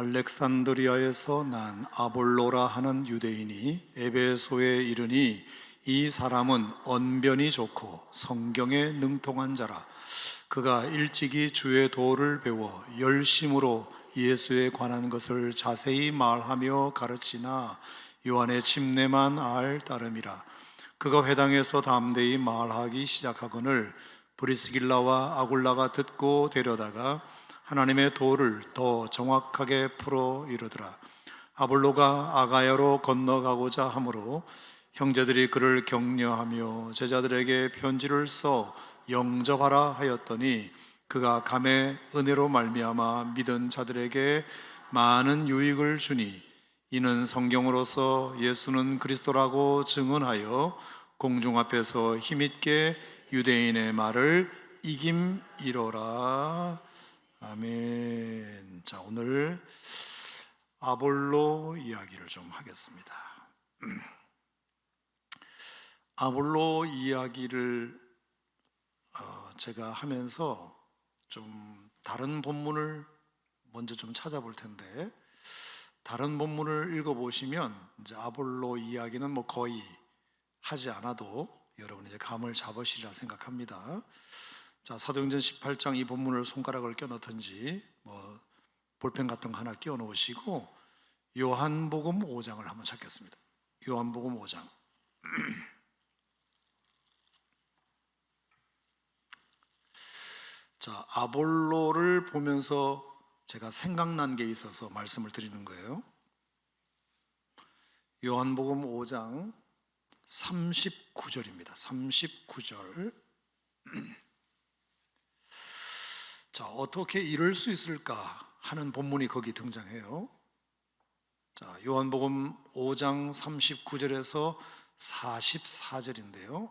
알렉산드리아에서 난 아볼로라 하는 유대인이 에베소에 이르니 이 사람은 언변이 좋고 성경에 능통한 자라. 그가 일찍이 주의 도를 배워 열심으로 예수에 관한 것을 자세히 말하며 가르치나 요한의 침례만 알 따름이라. 그가 회당에서 담대히 말하기 시작하거늘 브리스길라와 아굴라가 듣고 데려다가 하나님의 도를 더 정확하게 풀어 이르더라. 아볼로가 아가야로 건너가고자 하므로 형제들이 그를 격려하며 제자들에게 편지를 써 영접하라 하였더니 그가 감의 은혜로 말미암아 믿은 자들에게 많은 유익을 주니 이는 성경으로서 예수는 그리스도라고 증언하여 공중 앞에서 힘있게 유대인의 말을 이김이로라. 아멘. 자, 오늘 아볼로 이야기를 좀 하겠습니다. 아볼로 이야기를 제가 하면서 좀 다른 본문을 먼저 좀 찾아볼 텐데, 다른 본문을 읽어보시면 이제 아볼로 이야기는 뭐 거의 하지 않아도 여러분 이제 감을 잡으시리라 생각합니다. 자, 사도행전 18장 이 본문을 손가락을 껴넣든지 뭐 볼펜 같은 거 하나 끼워 놓으시고 요한복음 5장을 한번 찾겠습니다. 요한복음 5장. 자, 아볼로를 보면서 제가 생각난 게 있어서 말씀을 드리는 거예요. 요한복음 5장 39절입니다. 39절. 자, 어떻게 이럴 수 있을까 하는 본문이 거기 등장해요. 자, 요한복음 5장 39절에서 44절인데요.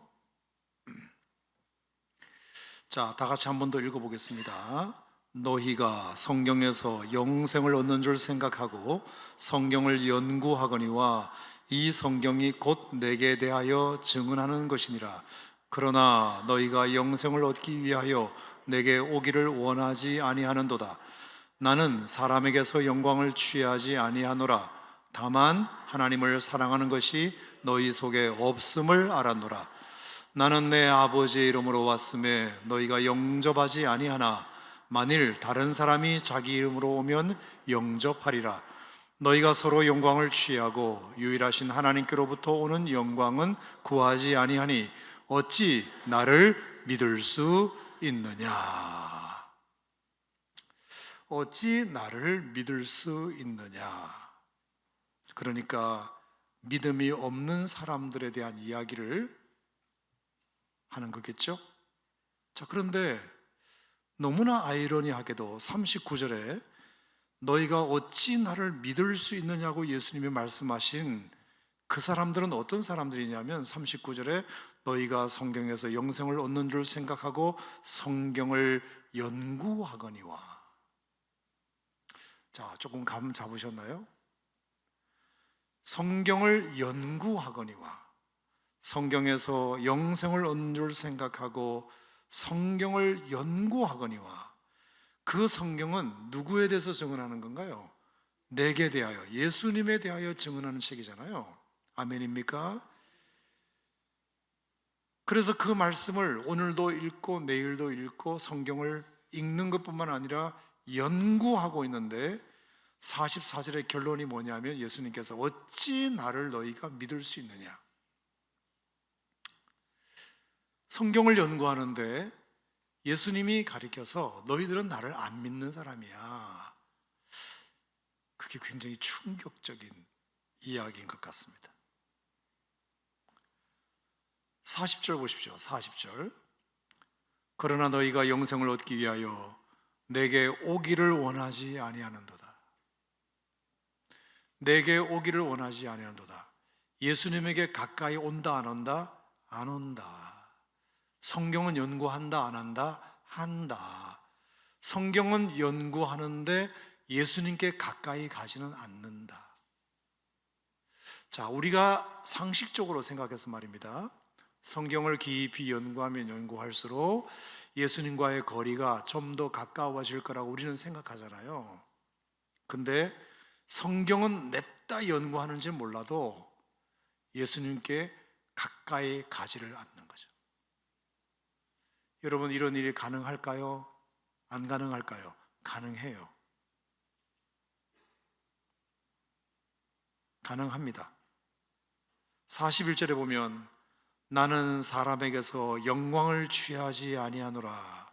자, 다 같이 한 번 더 읽어보겠습니다. 너희가 성경에서 영생을 얻는 줄 생각하고 성경을 연구하거니와 이 성경이 곧 내게 대하여 증언하는 것이니라. 그러나 너희가 영생을 얻기 위하여 내게 오기를 원하지 아니하는도다. 나는 사람에게서 영광을 취하지 아니하노라. 다만 하나님을 사랑하는 것이 너희 속에 없음을 알았노라. 나는 내 아버지의 이름으로 왔음에 너희가 영접하지 아니하나 만일 다른 사람이 자기 이름으로 오면 영접하리라. 너희가 서로 영광을 취하고 유일하신 하나님께로부터 오는 영광은 구하지 아니하니 어찌 나를 믿을 수 있느냐? 어찌 나를 믿을 수 있느냐? 그러니까 믿음이 없는 사람들에 대한 이야기를 하는 거겠죠? 자, 그런데 너무나 아이러니하게도 39절에 너희가 어찌 나를 믿을 수 있느냐고 예수님이 말씀하신 그 사람들은 어떤 사람들이냐면 39절에 너희가 성경에서 영생을 얻는 줄 생각하고 성경을 연구하거니와. 자, 조금 감 잡으셨나요? 성경을 연구하거니와, 성경에서 영생을 얻는 줄 생각하고 성경을 연구하거니와. 그 성경은 누구에 대해서 증언하는 건가요? 내게 대하여, 예수님에 대하여 증언하는 책이잖아요. 아멘입니까? 그래서 그 말씀을 오늘도 읽고 내일도 읽고 성경을 읽는 것뿐만 아니라 연구하고 있는데 44절의 결론이 뭐냐면 예수님께서 어찌 나를 너희가 믿을 수 있느냐? 성경을 연구하는데 예수님이 가리켜서 너희들은 나를 안 믿는 사람이야. 그게 굉장히 충격적인 이야기인 것 같습니다. 40절 보십시오. 40절. 그러나 너희가 영생을 얻기 위하여 내게 오기를 원하지 아니하는도다. 내게 오기를 원하지 아니하는도다. 예수님에게 가까이 온다 안 온다? 안 온다. 성경은 연구한다 안 한다? 한다. 성경은 연구하는데 예수님께 가까이 가지는 않는다. 자, 우리가 상식적으로 생각해서 말입니다. 성경을 깊이 연구하면 연구할수록 예수님과의 거리가 좀 더 가까워질 거라고 우리는 생각하잖아요. 근데 성경은 냅다 연구하는지 몰라도 예수님께 가까이 가지를 않는 거죠. 여러분, 이런 일이 가능할까요? 안 가능할까요? 가능해요. 가능합니다. 41절에 보면 나는 사람에게서 영광을 취하지 아니하노라.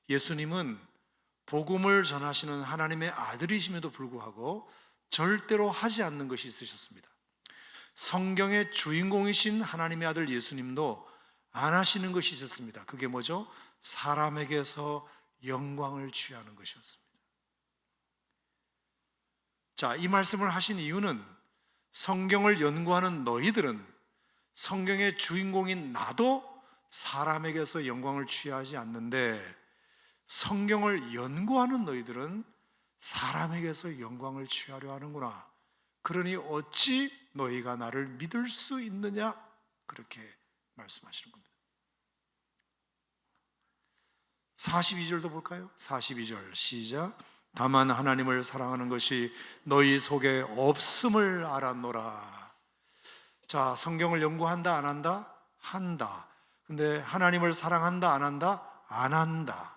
예수님은 복음을 전하시는 하나님의 아들이심에도 불구하고 절대로 하지 않는 것이 있으셨습니다. 성경의 주인공이신 하나님의 아들 예수님도 안 하시는 것이 있었습니다. 그게 뭐죠? 사람에게서 영광을 취하는 것이었습니다. 자, 이 말씀을 하신 이유는 성경을 연구하는 너희들은 성경의 주인공인 나도 사람에게서 영광을 취하지 않는데, 성경을 연구하는 너희들은 사람에게서 영광을 취하려 하는구나. 그러니 어찌 너희가 나를 믿을 수 있느냐? 그렇게 말씀하시는 겁니다. 42절도 볼까요? 42절 시작. 다만 하나님을 사랑하는 것이 너희 속에 없음을 알았노라. 자, 성경을 연구한다 안 한다? 한다. 근데 하나님을 사랑한다 안 한다? 안 한다.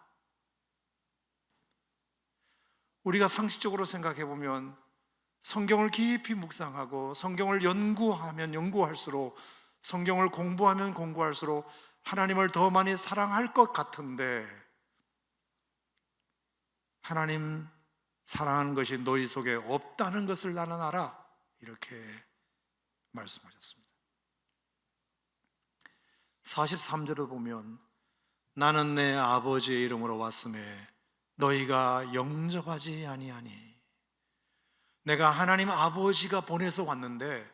우리가 상식적으로 생각해 보면 성경을 깊이 묵상하고 성경을 연구하면 연구할수록, 성경을 공부하면 공부할수록 하나님을 더 많이 사랑할 것 같은데, 하나님 사랑하는 것이 너희 속에 없다는 것을 나는 알아, 이렇게 말씀하셨습니다. 43절을 보면 나는 내 아버지의 이름으로 왔음에 너희가 영접하지 아니하니. 내가 하나님 아버지가 보내서 왔는데,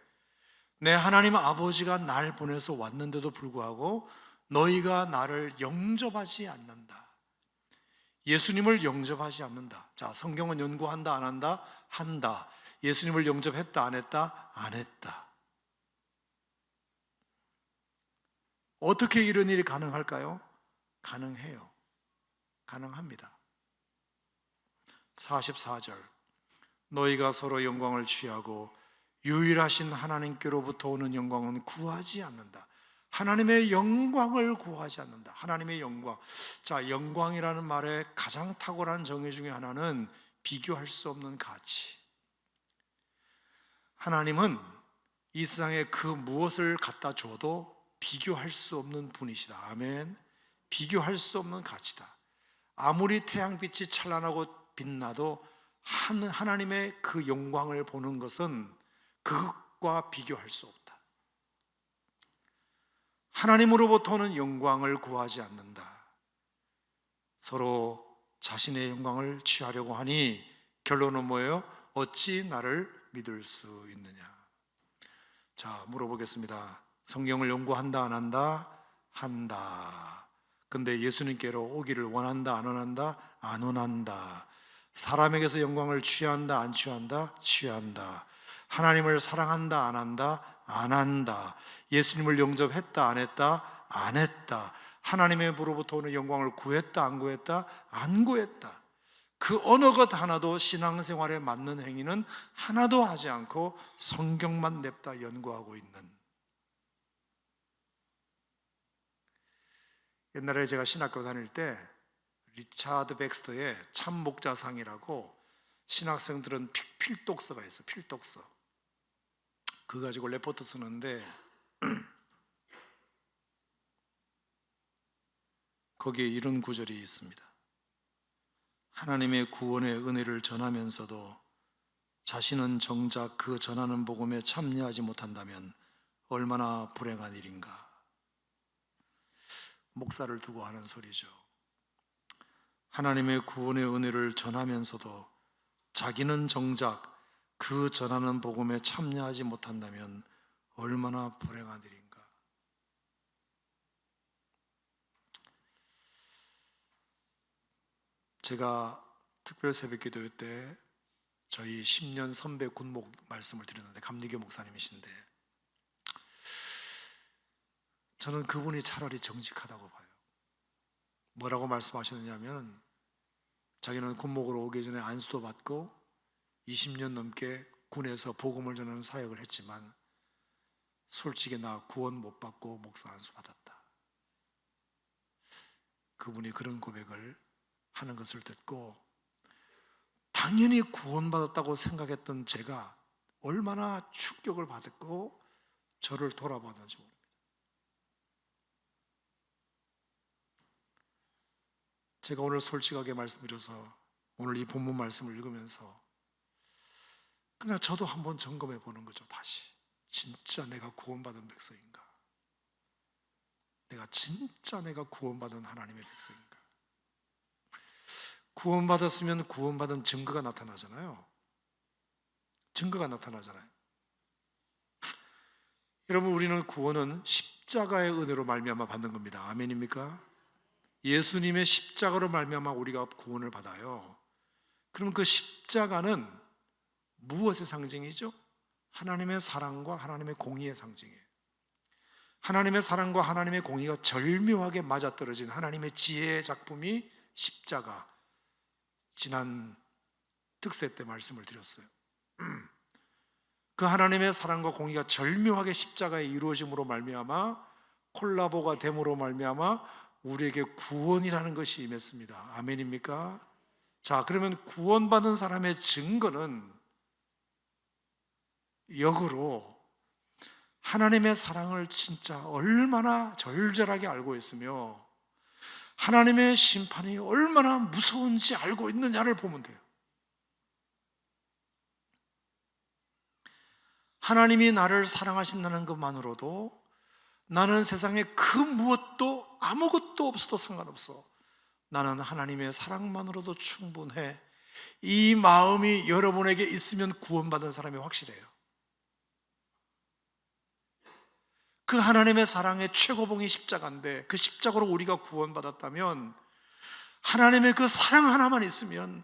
내 하나님 아버지가 날 보내서 왔는데도 불구하고 너희가 나를 영접하지 않는다. 예수님을 영접하지 않는다. 자, 성경은 연구한다 안 한다? 한다. 예수님을 영접했다 안 했다? 안 했다. 어떻게 이런 일이 가능할까요? 가능해요. 가능합니다. 44절 너희가 서로 영광을 취하고 유일하신 하나님께로부터 오는 영광은 구하지 않는다. 하나님의 영광을 구하지 않는다. 하나님의 영광. 자, 영광이라는 말의 가장 탁월한 정의 중에 하나는 비교할 수 없는 가치. 하나님은 이 세상에 그 무엇을 갖다 줘도 비교할 수 없는 분이시다. 아멘. 비교할 수 없는 가치다. 아무리 태양빛이 찬란하고 빛나도 하나님의 그 영광을 보는 것은 그것과 비교할 수 없다. 하나님으로부터 오는 영광을 구하지 않는다. 서로 자신의 영광을 취하려고 하니 결론은 뭐예요? 어찌 나를 믿을 수 있느냐? 자, 물어보겠습니다. 성경을 연구한다 안 한다? 한다. 근데 예수님께로 오기를 원한다 안 원한다? 안 원한다. 사람에게서 영광을 취한다 안 취한다? 취한다. 하나님을 사랑한다 안 한다? 안 한다. 예수님을 영접했다 안 했다? 안 했다. 하나님으로부터 오는 영광을 구했다 안 구했다? 안 구했다. 그 어느 것 하나도 신앙생활에 맞는 행위는 하나도 하지 않고 성경만 냅다 연구하고 있는. 옛날에 제가 신학교 다닐 때 리차드 백스터의 참목자상이라고 신학생들은 필독서가 있어요. 필독서. 그거 가지고 레포트 쓰는데 거기에 이런 구절이 있습니다. 하나님의 구원의 은혜를 전하면서도 자신은 정작 그 전하는 복음에 참여하지 못한다면 얼마나 불행한 일인가. 목사를 두고 하는 소리죠. 하나님의 구원의 은혜를 전하면서도 자기는 정작 그 전하는 복음에 참여하지 못한다면 얼마나 불행한 일인가. 제가 특별 새벽기도 때 저희 10년 선배 군목 말씀을 드렸는데, 감리교 목사님이신데 저는 그분이 차라리 정직하다고 봐요. 뭐라고 말씀하셨느냐면, 자기는 군목으로 오기 전에 안수도 받고 20년 넘게 군에서 복음을 전하는 사역을 했지만 솔직히 나 구원 못 받고 목사 안수 받았다. 그분이 그런 고백을 하는 것을 듣고 당연히 구원받았다고 생각했던 제가 얼마나 충격을 받았고 저를 돌아보는지 모릅니다. 제가 오늘 솔직하게 말씀드려서 오늘 이 본문 말씀을 읽으면서 그냥 저도 한번 점검해 보는 거죠. 다시 진짜 내가 구원받은 백성인가? 내가 구원받은 하나님의 백성인가? 구원받았으면 구원받은 증거가 나타나잖아요. 증거가 나타나잖아요. 여러분, 우리는 구원은 십자가의 은혜로 말미암아 받는 겁니다. 아멘입니까? 예수님의 십자가로 말미암아 우리가 구원을 받아요. 그럼 그 십자가는 무엇의 상징이죠? 하나님의 사랑과 하나님의 공의의 상징이에요. 하나님의 사랑과 하나님의 공의가 절묘하게 맞아떨어진 하나님의 지혜의 작품이 십자가. 지난 특세 때 말씀을 드렸어요. 그 하나님의 사랑과 공의가 절묘하게 십자가에 이루어짐으로 말미암아 콜라보가 됨으로 말미암아 우리에게 구원이라는 것이 임했습니다. 아멘입니까? 자, 그러면 구원받은 사람의 증거는 역으로 하나님의 사랑을 진짜 얼마나 절절하게 알고 있으며 하나님의 심판이 얼마나 무서운지 알고 있느냐를 보면 돼요. 하나님이 나를 사랑하신다는 것만으로도 나는 세상에 그 무엇도 아무것도 없어도 상관없어. 나는 하나님의 사랑만으로도 충분해. 이 마음이 여러분에게 있으면 구원받은 사람이 확실해요. 그 하나님의 사랑의 최고봉이 십자가인데 그 십자가로 우리가 구원받았다면 하나님의 그 사랑 하나만 있으면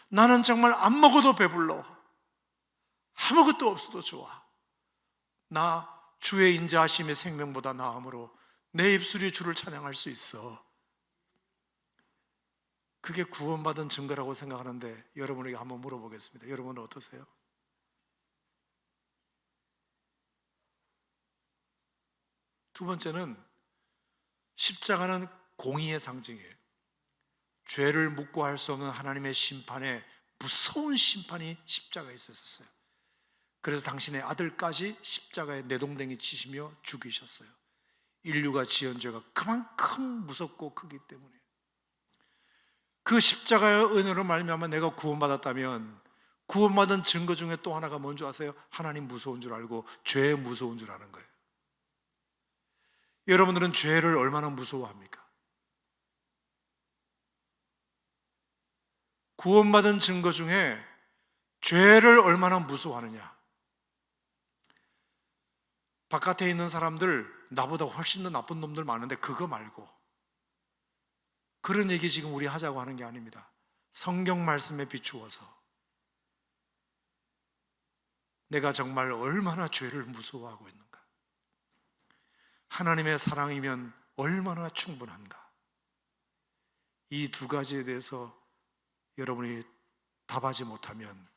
나는 정말 안 먹어도 배불러. 아무것도 없어도 좋아. 나 주의 인자하심의 생명보다 나음으로 내 입술이 주를 찬양할 수 있어. 그게 구원받은 증거라고 생각하는데 여러분에게 한번 물어보겠습니다. 여러분은 어떠세요? 두 번째는 십자가는 공의의 상징이에요. 죄를 묻고 할 수 없는 하나님의 심판에 무서운 심판이 십자가에 있었어요. 그래서 당신의 아들까지 십자가에 내동댕이 치시며 죽이셨어요. 인류가 지은 죄가 그만큼 무섭고 크기 때문에 그 십자가의 은혜로 말미암아 내가 구원받았다면 구원받은 증거 중에 또 하나가 뭔지 아세요? 하나님 무서운 줄 알고 죄 무서운 줄 아는 거예요. 여러분들은 죄를 얼마나 무서워합니까? 구원받은 증거 중에 죄를 얼마나 무서워하느냐? 바깥에 있는 사람들 나보다 훨씬 더 나쁜 놈들 많은데 그거 말고 그런 얘기 지금 우리 하자고 하는 게 아닙니다. 성경 말씀에 비추어서 내가 정말 얼마나 죄를 무서워하고 있는가? 하나님의 사랑이면 얼마나 충분한가? 이 두 가지에 대해서 여러분이 답하지 못하면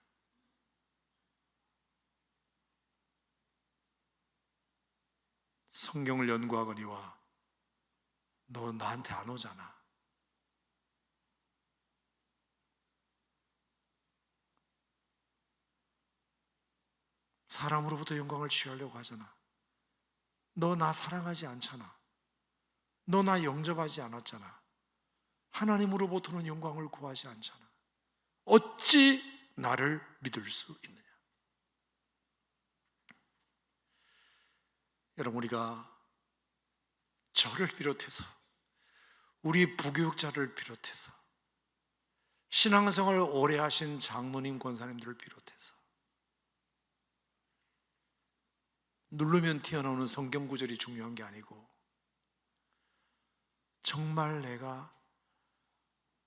성경을 연구하거니와 너 나한테 안 오잖아. 사람으로부터 영광을 취하려고 하잖아. 너 나 사랑하지 않잖아. 너 나 영접하지 않았잖아. 하나님으로부터는 영광을 구하지 않잖아. 어찌 나를 믿을 수 있느냐? 여러분, 우리가 저를 비롯해서 우리 부교육자를 비롯해서 신앙생활을 오래 하신 장로님, 권사님들을 비롯해서 누르면 튀어나오는 성경 구절이 중요한 게 아니고 정말 내가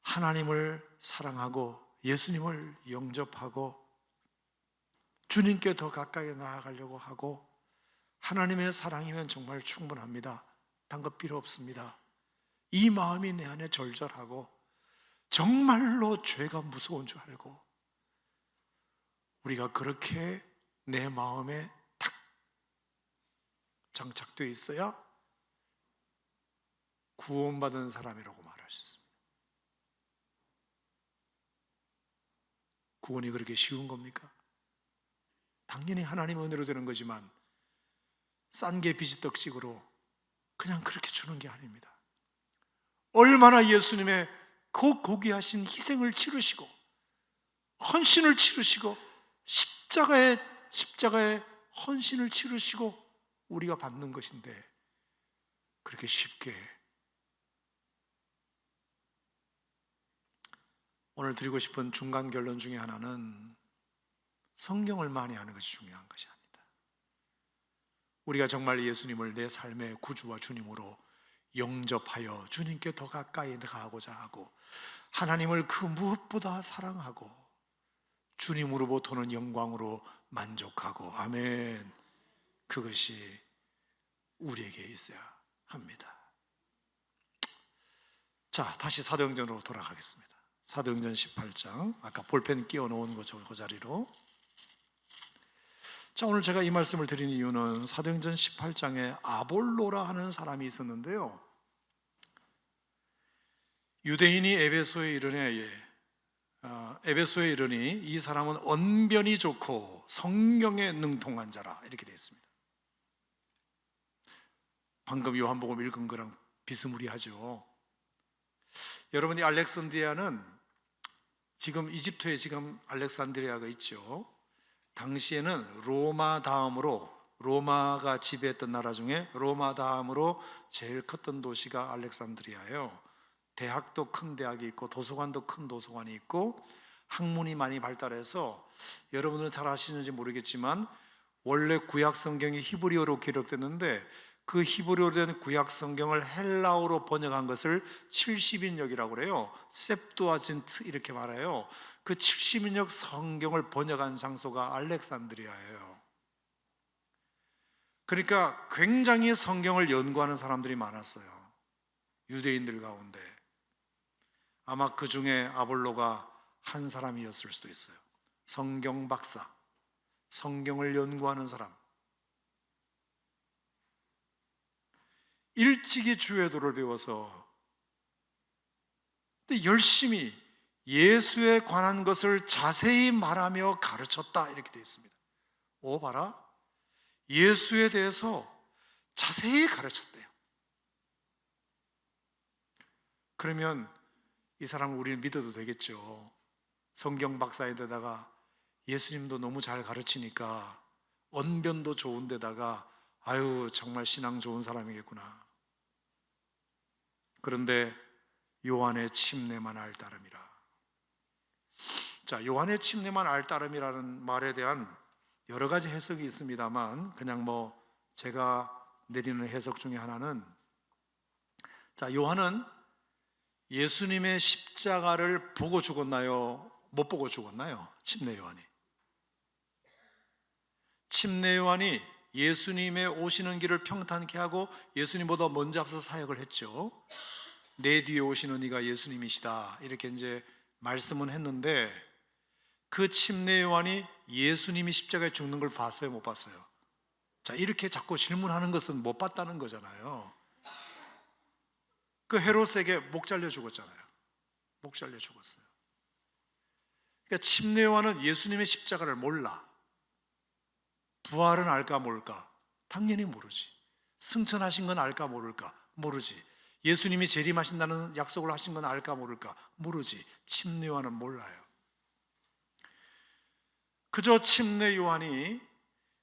하나님을 사랑하고 예수님을 영접하고 주님께 더 가까이 나아가려고 하고 하나님의 사랑이면 정말 충분합니다. 딴 것 필요 없습니다. 이 마음이 내 안에 절절하고 정말로 죄가 무서운 줄 알고 우리가 그렇게 내 마음에 탁 장착되어 있어야 구원받은 사람이라고 말할 수 있습니다. 구원이 그렇게 쉬운 겁니까? 당연히 하나님의 은혜로 되는 거지만 싼 게 비지떡식으로 그냥 그렇게 주는 게 아닙니다. 얼마나 예수님의 그 고귀하신 희생을 치르시고 헌신을 치르시고 십자가의 헌신을 치르시고 우리가 받는 것인데 그렇게 쉽게. 오늘 드리고 싶은 중간 결론 중에 하나는 성경을 많이 하는 것이 중요한 것이 아니다. 우리가 정말 예수님을 내 삶의 구주와 주님으로 영접하여 주님께 더 가까이 가고자 하고 하나님을 그 무엇보다 사랑하고 주님으로부터는 영광으로 만족하고, 아멘, 그것이 우리에게 있어야 합니다. 자, 다시 사도행전으로 돌아가겠습니다. 사도행전 18장, 아까 볼펜 끼워 놓은 그 자리로. 자, 오늘 제가 이 말씀을 드리는 이유는 사도행전 18장에 아볼로라 하는 사람이 있었는데요, 유대인이 에베소에 이르니 이 사람은 언변이 좋고 성경에 능통한 자라, 이렇게 되어 있습니다. 방금 요한복음 읽은 거랑 비스무리하죠. 여러분이 알렉산드리아는 지금 이집트에 지금 알렉산드리아가 있죠. 당시에는 로마 다음으로, 로마가 지배했던 나라 중에 로마 다음으로 제일 컸던 도시가 알렉산드리아예요. 대학도 큰 대학이 있고 도서관도 큰 도서관이 있고 학문이 많이 발달해서, 여러분들은 잘 아시는지 모르겠지만 원래 구약 성경이 히브리어로 기록됐는데 그 히브리어로 된 구약 성경을 헬라어로 번역한 것을 70인역이라고 그래요. 셉두아진트 이렇게 말해요. 그 70인역 성경을 번역한 장소가 알렉산드리아예요. 그러니까 굉장히 성경을 연구하는 사람들이 많았어요, 유대인들 가운데. 아마 그 중에 아볼로가 한 사람이었을 수도 있어요. 성경 박사, 성경을 연구하는 사람. 일찍이 주의도를 배워서 열심히 예수에 관한 것을 자세히 말하며 가르쳤다, 이렇게 되어 있습니다. 오, 봐라, 예수에 대해서 자세히 가르쳤대요. 그러면 이 사람을 우리는 믿어도 되겠죠. 성경 박사인데다가 예수님도 너무 잘 가르치니까 언변도 좋은데다가 아유, 정말 신앙 좋은 사람이겠구나. 그런데 요한의 침례만 알 따름이라. 자, 요한의 침례만 알 따름이라는 말에 대한 여러 가지 해석이 있습니다만 그냥 제가 내리는 해석 중에 하나는, 자, 요한은 예수님의 십자가를 보고 죽었나요? 못 보고 죽었나요? 침례 요한이. 침례 요한이 예수님의 오시는 길을 평탄케 하고 예수님보다 먼저 앞서 사역을 했죠. 내 뒤에 오시는 이가 예수님이시다, 이렇게 이제 말씀은 했는데 그 침례 요한이 예수님이 십자가에 죽는 걸 봤어요, 못 봤어요? 자, 이렇게 자꾸 질문하는 것은 못 봤다는 거잖아요. 그 헤롯에게 목 잘려 죽었잖아요. 목 잘려 죽었어요. 그러니까 침례 요한은 예수님의 십자가를 몰라. 부활은 알까 모를까? 당연히 모르지. 승천하신 건 알까 모를까? 모르지. 예수님이 재림하신다는 약속을 하신 건 알까 모를까? 모르지. 침례 요한은 몰라요. 그저 침례 요한이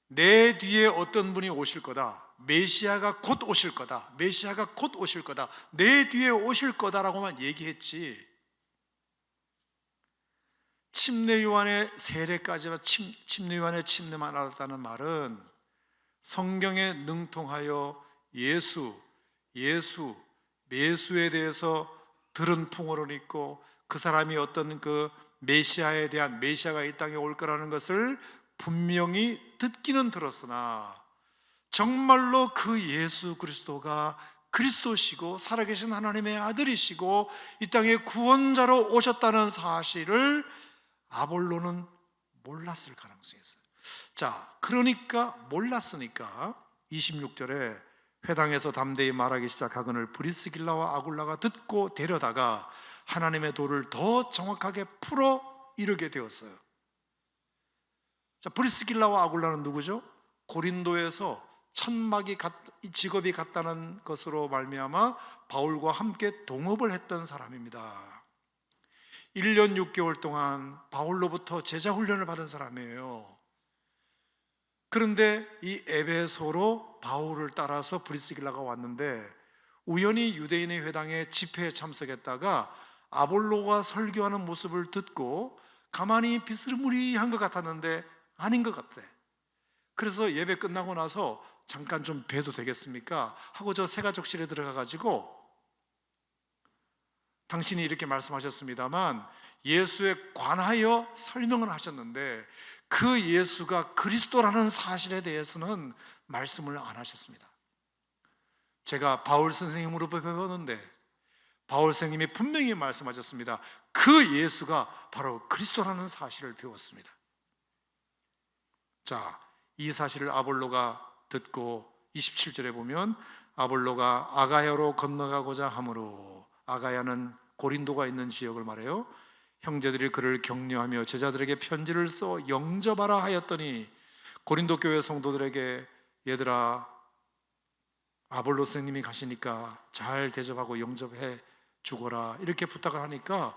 내 뒤에 어떤 분이 오실 거다, 메시아가 곧 오실 거다, 메시아가 곧 오실 거다, 내 뒤에 오실 거다라고만 얘기했지, 침례 요한의 세례까지와 침례 요한의 침례만 알았다는 말은 성경에 능통하여 예수에 대해서 들은 풍어를 있고 그 사람이 어떤 그 메시아에 대한, 메시아가 이 땅에 올 거라는 것을 분명히 듣기는 들었으나 정말로 그 예수 그리스도가 그리스도시고 살아계신 하나님의 아들이시고 이 땅에 구원자로 오셨다는 사실을 아볼로는 몰랐을 가능성이 있어요. 자, 그러니까 몰랐으니까 26절에 회당에서 담대히 말하기 시작하거늘 브리스길라와 아굴라가 듣고 데려다가 하나님의 도를 더 정확하게 풀어 이르게 되었어요. 자, 브리스길라와 아굴라는 누구죠? 고린도에서 천막이 직업이 같다는 것으로 말미암아 바울과 함께 동업을 했던 사람입니다. 1년 6개월 동안 바울로부터 제자 훈련을 받은 사람이에요. 그런데 이 에베소로 바울을 따라서 브리스길라가 왔는데 우연히 유대인의 회당에 집회에 참석했다가 아볼로가 설교하는 모습을 듣고 가만히 비스무리한 것 같았는데 아닌 것 같아. 그래서 예배 끝나고 나서 잠깐 좀 뵈도 되겠습니까? 하고 저 세가족실에 들어가가지고 당신이 이렇게 말씀하셨습니다만 예수에 관하여 설명을 하셨는데 그 예수가 그리스도라는 사실에 대해서는 말씀을 안 하셨습니다. 제가 바울 선생님으로 배웠는데 바울 선생님이 분명히 말씀하셨습니다. 그 예수가 바로 그리스도라는 사실을 배웠습니다. 자, 이 사실을 아볼로가 듣고 27절에 보면 아볼로가 아가야로 건너가고자 하므로, 아가야는 고린도가 있는 지역을 말해요. 형제들이 그를 격려하며 제자들에게 편지를 써 영접하라 하였더니 고린도 교회 성도들에게 얘들아, 아볼로 선생님이 가시니까 잘 대접하고 영접해 주거라 이렇게 부탁을 하니까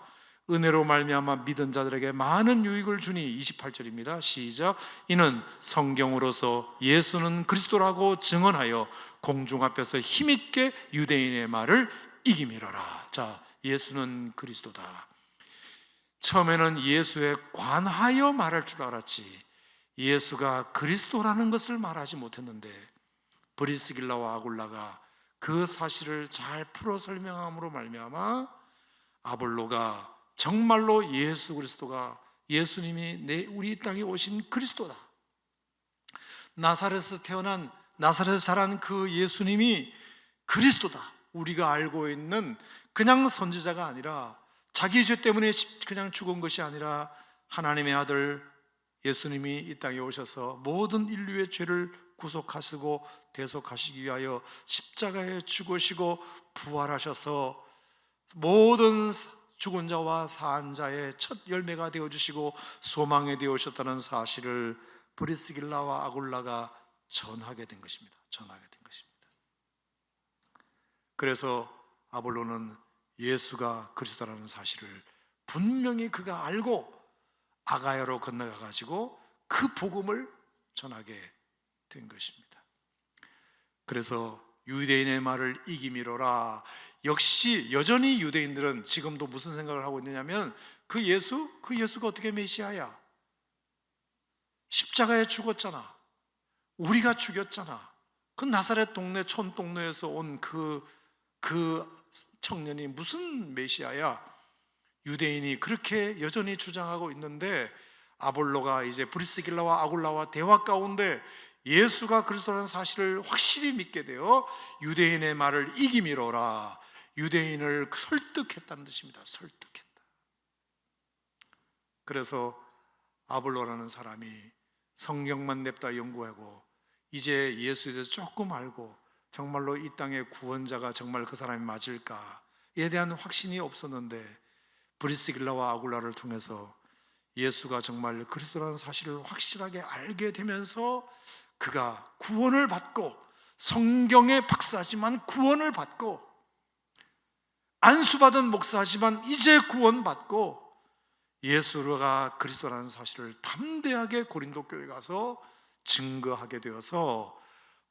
은혜로 말미암아 믿은 자들에게 많은 유익을 주니 28절입니다. 시작. 이는 성경으로서 예수는 그리스도라고 증언하여 공중 앞에서 힘있게 유대인의 말을 이기미러라. 자, 예수는 그리스도다. 처음에는 예수에 관하여 말할 줄 알았지 예수가 그리스도라는 것을 말하지 못했는데 브리스길라와 아굴라가 그 사실을 잘 풀어 설명함으로 말미암아 아볼로가 정말로 예수 그리스도가, 예수님이 우리 땅에 오신 그리스도다, 나사렛에서 태어난, 나사렛에서 자란 그 예수님이 그리스도다, 우리가 알고 있는 그냥 선지자가 아니라 자기 죄 때문에 그냥 죽은 것이 아니라 하나님의 아들 예수님이 이 땅에 오셔서 모든 인류의 죄를 구속하시고 대속하시기 위하여 십자가에 죽으시고 부활하셔서 모든 죽은 자와 산 자의 첫 열매가 되어주시고 소망이 되어주셨다는 사실을 브리스길라와 아굴라가 전하게 된 것입니다. 전하게 된 것입니다. 그래서 아볼로는 예수가 그리스도라는 사실을 분명히 그가 알고 아가야로 건너가 가지고 그 복음을 전하게 된 것입니다. 그래서 유대인의 말을 이기미로라. 역시 여전히 유대인들은 지금도 무슨 생각을 하고 있느냐면 그 예수가 어떻게 메시아야? 십자가에 죽었잖아. 우리가 죽였잖아. 그 나사렛 동네 촌동네에서 온 그 청년이 무슨 메시아야? 유대인이 그렇게 여전히 주장하고 있는데 아볼로가 이제 브리스길라와 아굴라와 대화 가운데 예수가 그리스도라는 사실을 확실히 믿게 되어 유대인의 말을 이기미로라. 유대인을 설득했다는 뜻입니다. 설득했다. 그래서 아볼로라는 사람이 성경만 냅다 연구하고 이제 예수에 대해서 조금 알고 정말로 이 땅의 구원자가 정말 그 사람이 맞을까에 대한 확신이 없었는데 브리스길라와 아굴라를 통해서 예수가 정말 그리스도라는 사실을 확실하게 알게 되면서 그가 구원을 받고, 성경의 박사지만 구원을 받고, 안수받은 목사지만 이제 구원받고 예수가 그리스도라는 사실을 담대하게 고린도 교회에 가서 증거하게 되어서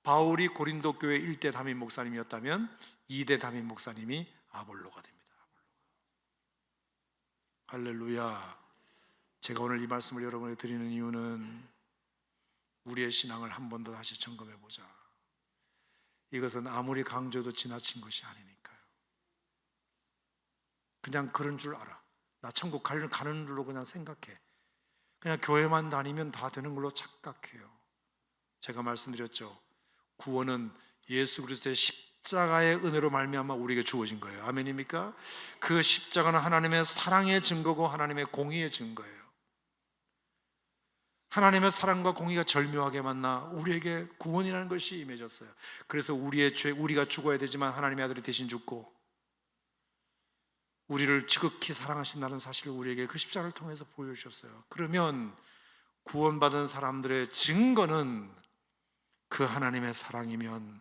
바울이 고린도 교회 1대 담임 목사님이었다면 2대 담임 목사님이 아볼로가 됩니다. 할렐루야. 제가 오늘 이 말씀을 여러분에게 드리는 이유는 우리의 신앙을 한 번 더 다시 점검해 보자. 이것은 아무리 강조해도 지나친 것이 아니니까요. 그냥 그런 줄 알아. 나 천국 가는 줄로 그냥 생각해. 그냥 교회만 다니면 다 되는 걸로 착각해요. 제가 말씀드렸죠. 구원은 예수 그리스도의 십자가의 은혜로 말미암아 우리에게 주어진 거예요. 아멘입니까? 그 십자가는 하나님의 사랑의 증거고 하나님의 공의의 증거예요. 하나님의 사랑과 공의가 절묘하게 만나 우리에게 구원이라는 것이 임해졌어요. 그래서 우리의 죄, 우리가 죽어야 되지만 하나님의 아들이 대신 죽고 우리를 지극히 사랑하신다는 사실을 우리에게 그 십자가를 통해서 보여주셨어요. 그러면 구원받은 사람들의 증거는 그 하나님의 사랑이면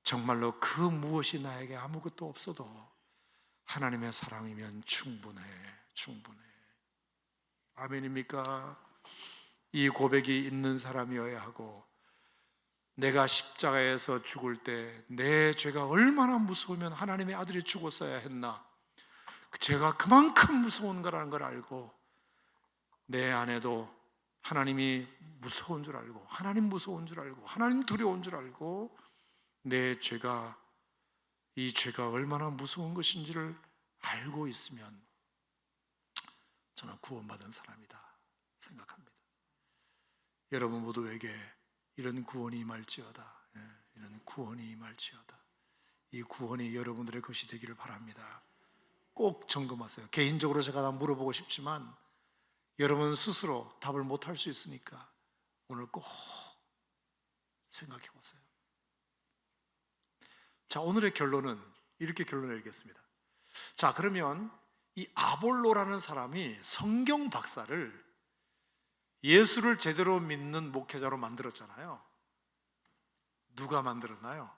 정말로 그 무엇이 나에게 아무것도 없어도 하나님의 사랑이면 충분해. 아멘입니까? 이 고백이 있는 사람이어야 하고, 내가 십자가에서 죽을 때 내 죄가 얼마나 무서우면 하나님의 아들이 죽었어야 했나, 죄가 그만큼 무서운 거라는 걸 알고 내 안에도 하나님이 무서운 줄 알고, 하나님 무서운 줄 알고, 하나님 두려운 줄 알고, 내 죄가, 이 죄가 얼마나 무서운 것인지를 알고 있으면 저는 구원받은 사람이다 생각합니다. 여러분 모두에게 이런 구원이 임할지어다. 이런 구원이 임할지어다. 이 구원이 여러분들의 것이 되기를 바랍니다. 꼭 점검하세요. 개인적으로 제가 다 물어보고 싶지만 여러분 스스로 답을 못할 수 있으니까 오늘 꼭 생각해 보세요. 자, 오늘의 결론은 이렇게 결론을 내리겠습니다. 자, 그러면 이 아볼로라는 사람이 성경 박사를 예수를 제대로 믿는 목회자로 만들었잖아요. 누가 만들었나요?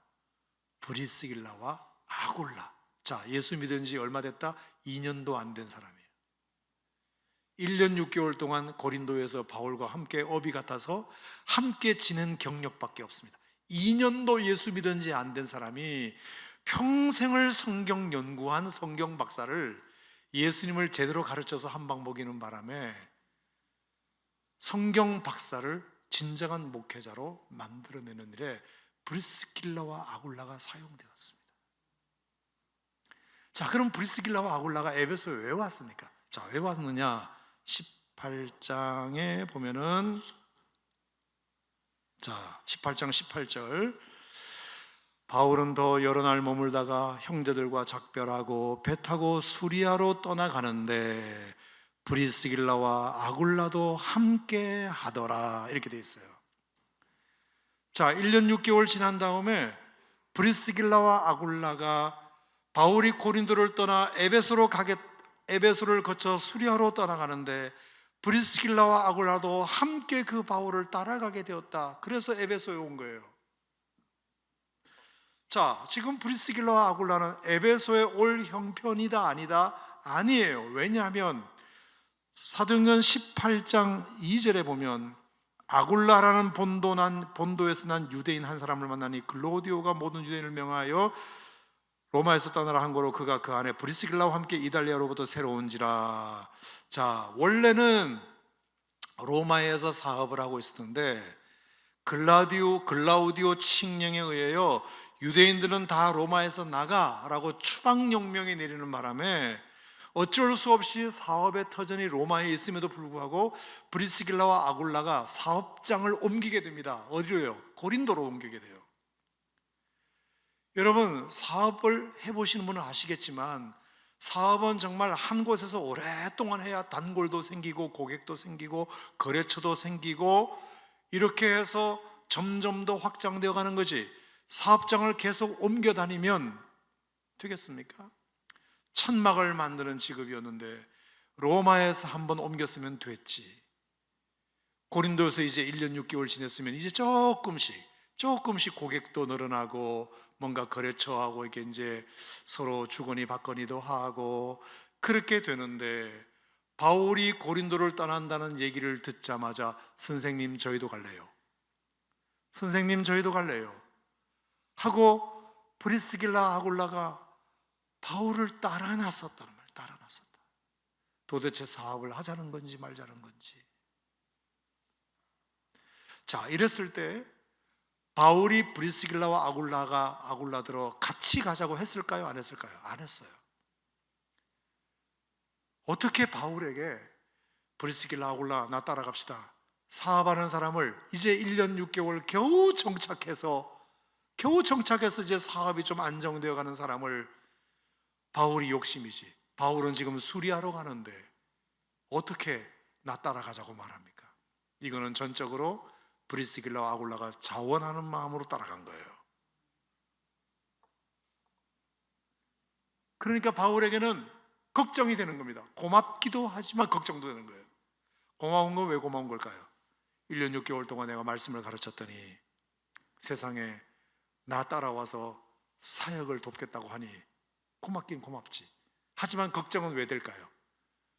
브리스길라와 아굴라. 자, 예수 믿은 지 얼마 됐다? 2년도 안 된 사람이에요. 1년 6개월 동안 고린도에서 바울과 함께 업이 같아서 함께 지낸 경력밖에 없습니다. 2년도 예수 믿은 지 안 된 사람이 평생을 성경 연구한 성경 박사를 예수님을 제대로 가르쳐서 한 방 먹이는 바람에 성경 박사를 진정한 목회자로 만들어내는 일에 브리스길라와 아굴라가 사용되었습니다. 자, 그럼 브리스길라와 아굴라가 에베소에 왜 왔습니까? 자, 왜 왔느냐? 18장에 보면은, 자, 18장 18절, 바울은 더 여러 날 머물다가 형제들과 작별하고 배 타고 수리아로 떠나가는데 브리스길라와 아굴라도 함께 하더라, 이렇게 돼 있어요. 자, 1년 6개월 지난 다음에 브리스길라와 아굴라가 바울이 고린도를 떠나 에베소를 거쳐 수리아로 떠나가는데 브리스길라와 아굴라도 함께 그 바울을 따라가게 되었다. 그래서 에베소에 온 거예요. 자, 지금 브리스길라와 아굴라는 에베소에 올 형편이다 아니다? 아니에요. 왜냐하면 사도행전 18장 2절에 보면 아굴라라는 본도에서 난 유대인 한 사람을 만나니 글로디오가 모든 유대인을 명하여 로마에서 떠나라 한 거로 그가 그 안에 브리스길라와 함께 이달리아로부터 새로 온지라. 자, 원래는 로마에서 사업을 하고 있었는데 글라우디오 칙령에 의하여 유대인들은 다 로마에서 나가라고 추방령명이 내리는 바람에 어쩔 수 없이 사업의 터전이 로마에 있음에도 불구하고 브리스길라와 아굴라가 사업장을 옮기게 됩니다. 어디로요? 고린도로 옮기게 돼요. 여러분, 사업을 해보시는 분은 아시겠지만 사업은 정말 한 곳에서 오랫동안 해야 단골도 생기고 고객도 생기고 거래처도 생기고 이렇게 해서 점점 더 확장되어 가는 거지, 사업장을 계속 옮겨 다니면 되겠습니까? 천막을 만드는 직업이었는데 로마에서 한번 옮겼으면 됐지, 고린도에서 이제 1년 6개월 지냈으면 이제 조금씩 고객도 늘어나고 뭔가 거래처하고 이렇게 이제 서로 주거니 받거니도 하고 그렇게 되는데, 바울이 고린도를 떠난다는 얘기를 듣자마자 선생님 저희도 갈래요, 선생님 저희도 갈래요 하고 브리스길라 아굴라가 바울을 따라 나섰다는 말이에요. 따라 나섰다. 도대체 사업을 하자는 건지 말자는 건지. 자, 이랬을 때 바울이 브리스길라와 아굴라들어 같이 가자고 했을까요? 안 했을까요? 안 했어요. 어떻게 바울에게 브리스길라 아굴라 나 따라갑시다, 사업하는 사람을 이제 1년 6개월 겨우 정착해서 이제 사업이 좀 안정되어 가는 사람을, 바울이 욕심이지, 바울은 지금 수리하러 가는데 어떻게 나 따라가자고 말합니까? 이거는 전적으로 브리스길라와 아굴라가 자원하는 마음으로 따라간 거예요. 그러니까 바울에게는 걱정이 되는 겁니다. 고맙기도 하지만 걱정도 되는 거예요. 고마운 건 왜 고마운 걸까요? 1년 6개월 동안 내가 말씀을 가르쳤더니 세상에 나 따라와서 사역을 돕겠다고 하니 고맙긴 고맙지. 하지만 걱정은 왜 될까요?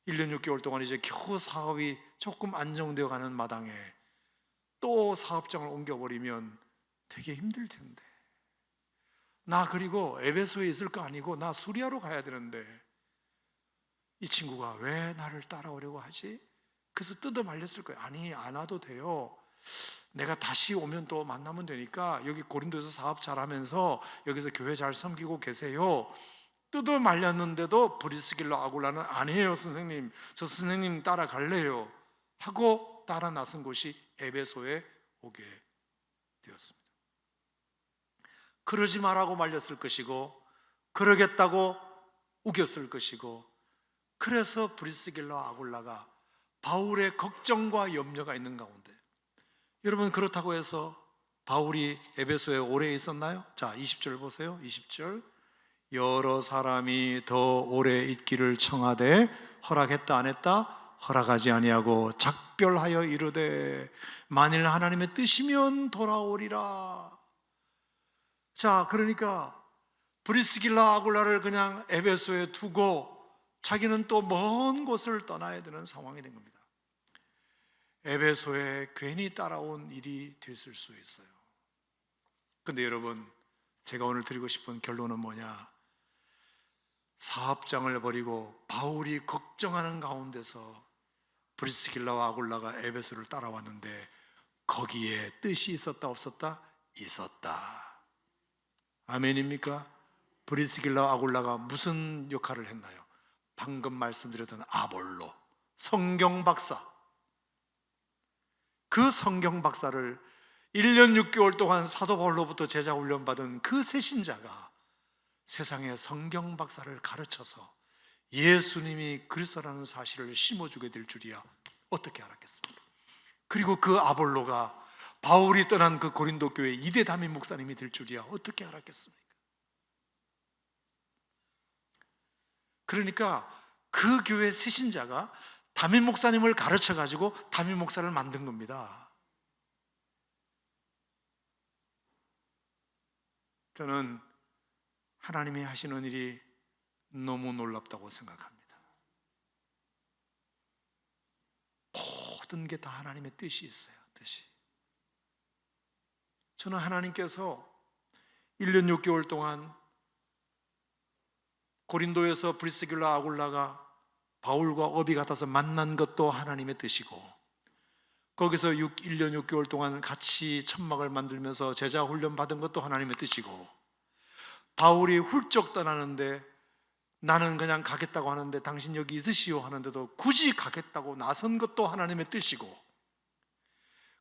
1년 6개월 동안 이제 겨우 사업이 조금 안정되어 가는 마당에 또 사업장을 옮겨버리면 되게 힘들 텐데, 나 그리고 에베소에 있을 거 아니고 나 수리하러 가야 되는데 이 친구가 왜 나를 따라오려고 하지? 그래서 뜯어 말렸을 거예요. 아니, 안 와도 돼요. 내가 다시 오면 또 만나면 되니까 여기 고린도에서 사업 잘하면서 여기서 교회 잘 섬기고 계세요. 뜯어 말렸는데도 브리스길라 아굴라는 아니에요, 선생님. 저 선생님 따라갈래요 하고 따라 나선 곳이 에베소에 오게 되었습니다. 그러지 말라고 말렸을 것이고, 그러겠다고 우겼을 것이고, 그래서 브리스길라 아굴라가 바울의 걱정과 염려가 있는 가운데, 여러분 그렇다고 해서 바울이 에베소에 오래 있었나요? 자, 20절 보세요. 20절. 여러 사람이 더 오래 있기를 청하되 허락했다 안 했다? 허락하지 아니하고 작별하여 이르되 만일 하나님의 뜻이면 돌아오리라. 자, 그러니까 브리스길라 아굴라를 그냥 에베소에 두고 자기는 또 먼 곳을 떠나야 되는 상황이 된 겁니다. 에베소에 괜히 따라온 일이 됐을 수 있어요. 근데 여러분, 제가 오늘 드리고 싶은 결론은 뭐냐? 사업장을 버리고 바울이 걱정하는 가운데서 브리스길라와 아굴라가 에베소를 따라왔는데 거기에 뜻이 있었다 없었다? 있었다. 아멘입니까? 브리스길라와 아굴라가 무슨 역할을 했나요? 방금 말씀드렸던 아볼로, 성경 박사. 그 성경 박사를 1년 6개월 동안 사도 바울로부터 제자 훈련 받은 그 새신자가 세상에 성경 박사를 가르쳐서 예수님이 그리스도라는 사실을 심어주게 될 줄이야 어떻게 알았겠습니까? 그리고 그 아볼로가 바울이 떠난 그 고린도 교회 이대 담임 목사님이 될 줄이야 어떻게 알았겠습니까? 그러니까 그 교회 새신자가 담임 목사님을 가르쳐 가지고 담임 목사를 만든 겁니다. 저는 하나님이 하시는 일이 너무 놀랍다고 생각합니다. 모든 게 다 하나님의 뜻이 있어요. 뜻이. 저는 하나님께서 1년 6개월 동안 고린도에서 브리스길라 아굴라가 바울과 업이 같아서 만난 것도 하나님의 뜻이고, 거기서 1년 6개월 동안 같이 천막을 만들면서 제자 훈련 받은 것도 하나님의 뜻이고, 바울이 훌쩍 떠나는데 나는 그냥 가겠다고 하는데 당신 여기 있으시오 하는데도 굳이 가겠다고 나선 것도 하나님의 뜻이고,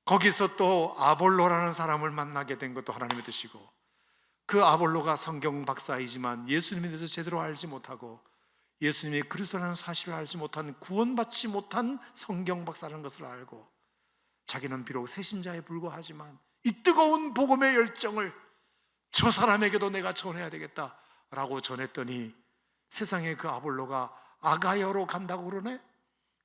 거기서 또 아볼로라는 사람을 만나게 된 것도 하나님의 뜻이고, 그 아볼로가 성경 박사이지만 예수님에 대해서 제대로 알지 못하고 예수님이 그리스도라는 사실을 알지 못한, 구원받지 못한 성경 박사라는 것을 알고 자기는 비록 새신자에 불과하지만 이 뜨거운 복음의 열정을 저 사람에게도 내가 전해야 되겠다라고 전했더니 세상에 그 아볼로가 아가야로 간다고 그러네.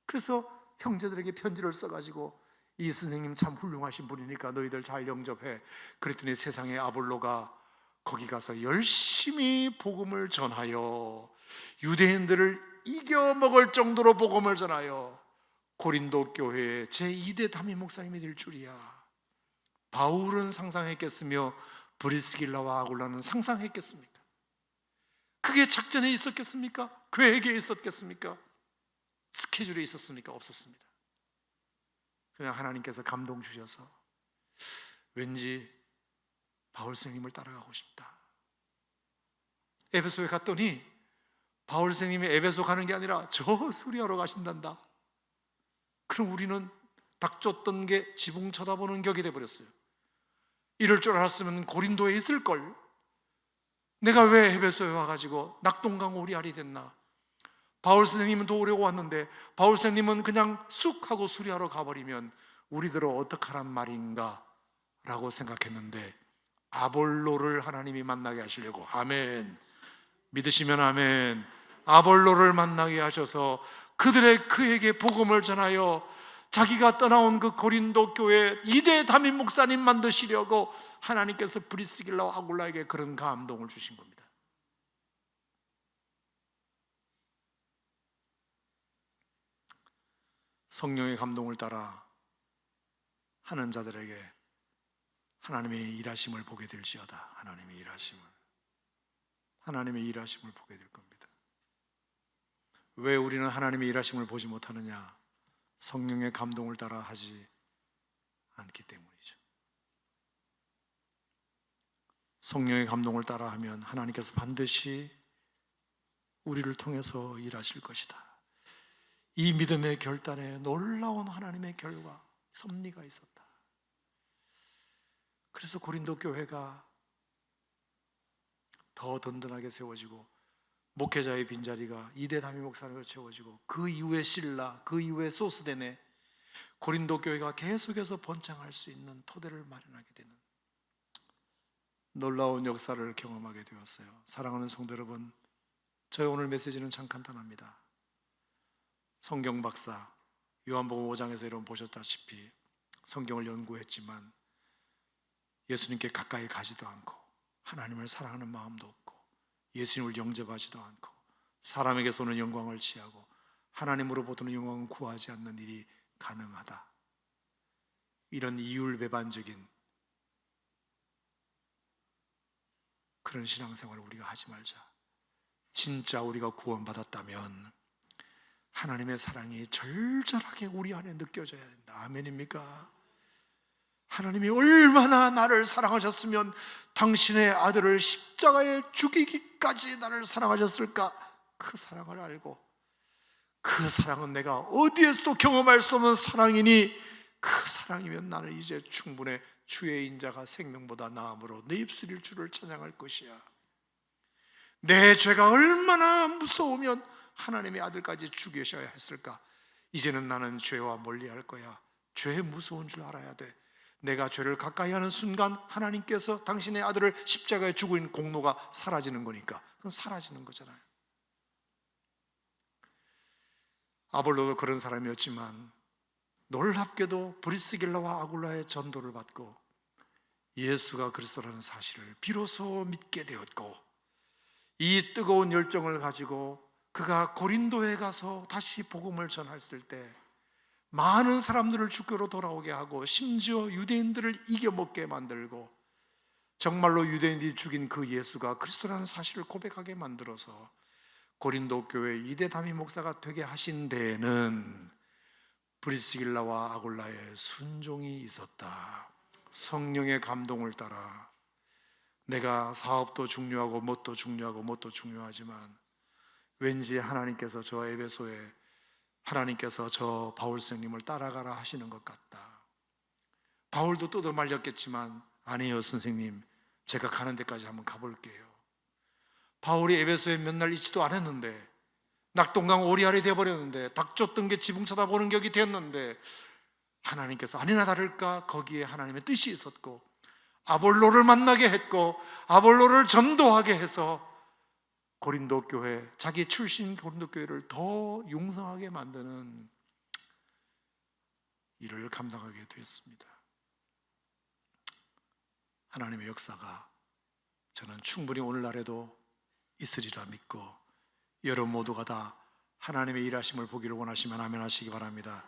그래서 형제들에게 편지를 써가지고 이 선생님 참 훌륭하신 분이니까 너희들 잘 영접해. 그랬더니 세상에 아볼로가 거기 가서 열심히 복음을 전하여 유대인들을 이겨먹을 정도로 복음을 전하여 고린도 교회의 제2대 담임 목사님이 될 줄이야. 바울은 상상했겠으며 브리스길라와 아굴라는 상상했겠습니까? 그게 작전에 있었겠습니까? 계획에 있었겠습니까? 스케줄에 있었습니까? 없었습니다. 그냥 하나님께서 감동 주셔서 왠지 바울 선생님을 따라가고 싶다. 에베소에 갔더니 바울 선생님이 에베소 가는 게 아니라 저 수리하러 가신단다. 그럼 우리는 닥쳤던 게 지붕 쳐다보는 격이 돼버렸어요. 이럴 줄 알았으면 고린도에 있을걸. 내가 왜 에베소에 와가지고 낙동강 오리알이 됐나. 바울 선생님은 도우려고 왔는데 바울 선생님은 그냥 쑥 하고 수리하러 가버리면 우리들은 어떡하란 말인가 라고 생각했는데 아볼로를 하나님이 만나게 하시려고, 아멘, 믿으시면 아멘, 아볼로를 만나게 하셔서 그에게 복음을 전하여 자기가 떠나온 그 고린도 교회 이대 담임 목사님 만드시려고 하나님께서 브리스길라와 아굴라에게 그런 감동을 주신 겁니다. 성령의 감동을 따라 하는 자들에게 하나님의 일하심을 보게 될지어다. 하나님의 일하심을 보게 될 겁니다. 왜 우리는 하나님의 일하심을 보지 못하느냐? 성령의 감동을 따라 하지 않기 때문이죠. 성령의 감동을 따라 하면 하나님께서 반드시 우리를 통해서 일하실 것이다. 이 믿음의 결단에 놀라운 하나님의 결과, 섭리가 있었다. 그래서 고린도 교회가 더 든든하게 세워지고 목회자의 빈자리가 이대 담임 목사로 채워지고 그 이후에 실라, 그 이후에 소스데네, 고린도 교회가 계속해서 번창할 수 있는 토대를 마련하게 되는 놀라운 역사를 경험하게 되었어요. 사랑하는 성도 여러분, 저의 오늘 메시지는 참 간단합니다. 성경 박사, 요한복음 5장에서 여러분 보셨다시피 성경을 연구했지만 예수님께 가까이 가지도 않고 하나님을 사랑하는 마음도 없고 예수님을 영접하지도 않고 사람에게서 오는 영광을 취하고 하나님으로부터는 영광을 구하지 않는 일이 가능하다. 이런 이율배반적인 그런 신앙생활을 우리가 하지 말자. 진짜 우리가 구원받았다면 하나님의 사랑이 절절하게 우리 안에 느껴져야 된다. 아멘입니까? 하나님이 얼마나 나를 사랑하셨으면 당신의 아들을 십자가에 죽이기까지 나를 사랑하셨을까? 그 사랑을 알고, 그 사랑은 내가 어디에서도 경험할 수 없는 사랑이니 그 사랑이면 나는 이제 충분해. 주의 인자가 생명보다 나음으로 내 입술일 주를 찬양할 것이야. 내 죄가 얼마나 무서우면 하나님의 아들까지 죽이셔야 했을까? 이제는 나는 죄와 멀리할 거야. 죄의 무서운 줄 알아야 돼. 내가 죄를 가까이 하는 순간 하나님께서 당신의 아들을 십자가에 죽인 공로가 사라지는 거니까. 그건 사라지는 거잖아요. 아볼로도 그런 사람이었지만 놀랍게도 브리스길라와 아굴라의 전도를 받고 예수가 그리스도라는 사실을 비로소 믿게 되었고, 이 뜨거운 열정을 가지고 그가 고린도에 가서 다시 복음을 전했을 때 많은 사람들을 주교로 돌아오게 하고 심지어 유대인들을 이겨먹게 만들고 정말로 유대인들이 죽인 그 예수가 그리스도라는 사실을 고백하게 만들어서 고린도 교회 이대 담임 목사가 되게 하신 데에는 브리스길라와 아굴라의 순종이 있었다. 성령의 감동을 따라 내가 사업도 중요하고 뭣도 중요하고 뭣도 중요하지만 왠지 하나님께서 저 에베소에 하나님께서 저 바울 선생님을 따라가라 하시는 것 같다. 바울도 뜯어 말렸겠지만 아니에요 선생님, 제가 가는 데까지 한번 가볼게요. 바울이 에베소에 몇 날 있지도 않았는데 낙동강 오리알이 되어버렸는데 닭 쫓던 게 지붕 쳐다보는 격이 되었는데 하나님께서 아니나 다를까 거기에 하나님의 뜻이 있었고 아볼로를 만나게 했고 아볼로를 전도하게 해서 고린도 교회, 자기 출신 고린도 교회를 더 용성하게 만드는 일을 감당하게 되었습니다. 하나님의 역사가 저는 충분히 오늘날에도 있으리라 믿고 여러분 모두가 다 하나님의 일하심을 보기를 원하시면 아멘 하시기 바랍니다.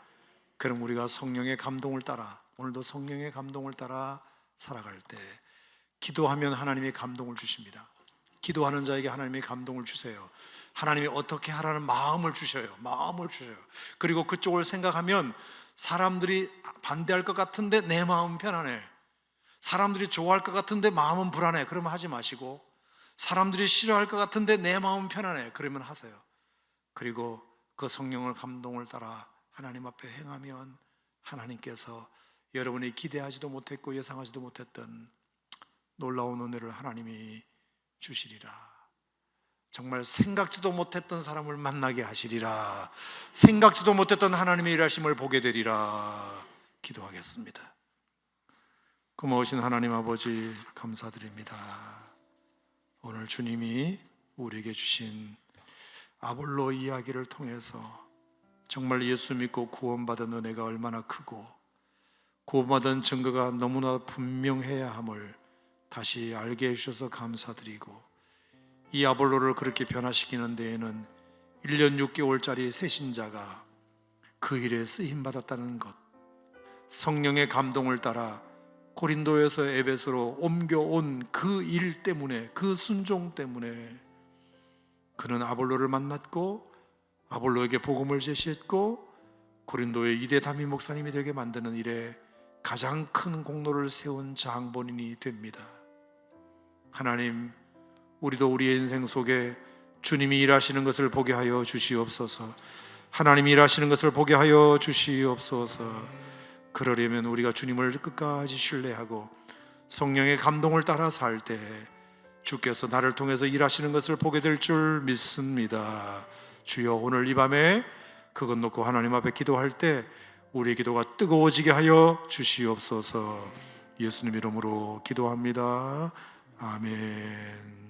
그럼 우리가 성령의 감동을 따라, 오늘도 성령의 감동을 따라 살아갈 때 기도하면 하나님이 감동을 주십니다. 기도하는 자에게 하나님이 감동을 주세요. 하나님이 어떻게 하라는 마음을 주셔요. 마음을 주셔요. 그리고 그쪽을 생각하면 사람들이 반대할 것 같은데 내 마음은 편안해. 사람들이 좋아할 것 같은데 마음은 불안해. 그러면 하지 마시고, 사람들이 싫어할 것 같은데 내 마음은 편안해. 그러면 하세요. 그리고 그 성령을 감동을 따라 하나님 앞에 행하면 하나님께서 여러분이 기대하지도 못했고 예상하지도 못했던 놀라운 은혜를 하나님이 주시리라. 정말 생각지도 못했던 사람을 만나게 하시리라. 생각지도 못했던 하나님의 일하심을 보게 되리라. 기도하겠습니다. 고마우신 하나님 아버지 감사드립니다. 오늘 주님이 우리에게 주신 아볼로 이야기를 통해서 정말 예수 믿고 구원받은 은혜가 얼마나 크고 구원받은 증거가 너무나 분명해야 함을 다시 알게 해주셔서 감사드리고, 이 아볼로를 그렇게 변화시키는 데에는 1년 6개월짜리 새신자가 그 일에 쓰임받았다는 것, 성령의 감동을 따라 고린도에서 에베소로 옮겨온 그 일 때문에, 그 순종 때문에 그는 아볼로를 만났고 아볼로에게 복음을 제시했고 고린도의 이대 담임 목사님이 되게 만드는 일에 가장 큰 공로를 세운 장본인이 됩니다. 하나님, 우리도 우리의 인생 속에 주님이 일하시는 것을 보게 하여 주시옵소서. 하나님이 일하시는 것을 보게 하여 주시옵소서. 그러려면 우리가 주님을 끝까지 신뢰하고 성령의 감동을 따라 살 때 주께서 나를 통해서 일하시는 것을 보게 될 줄 믿습니다. 주여, 오늘 이 밤에 그것 놓고 하나님 앞에 기도할 때 우리의 기도가 뜨거워지게 하여 주시옵소서. 예수님 이름으로 기도합니다. 아멘.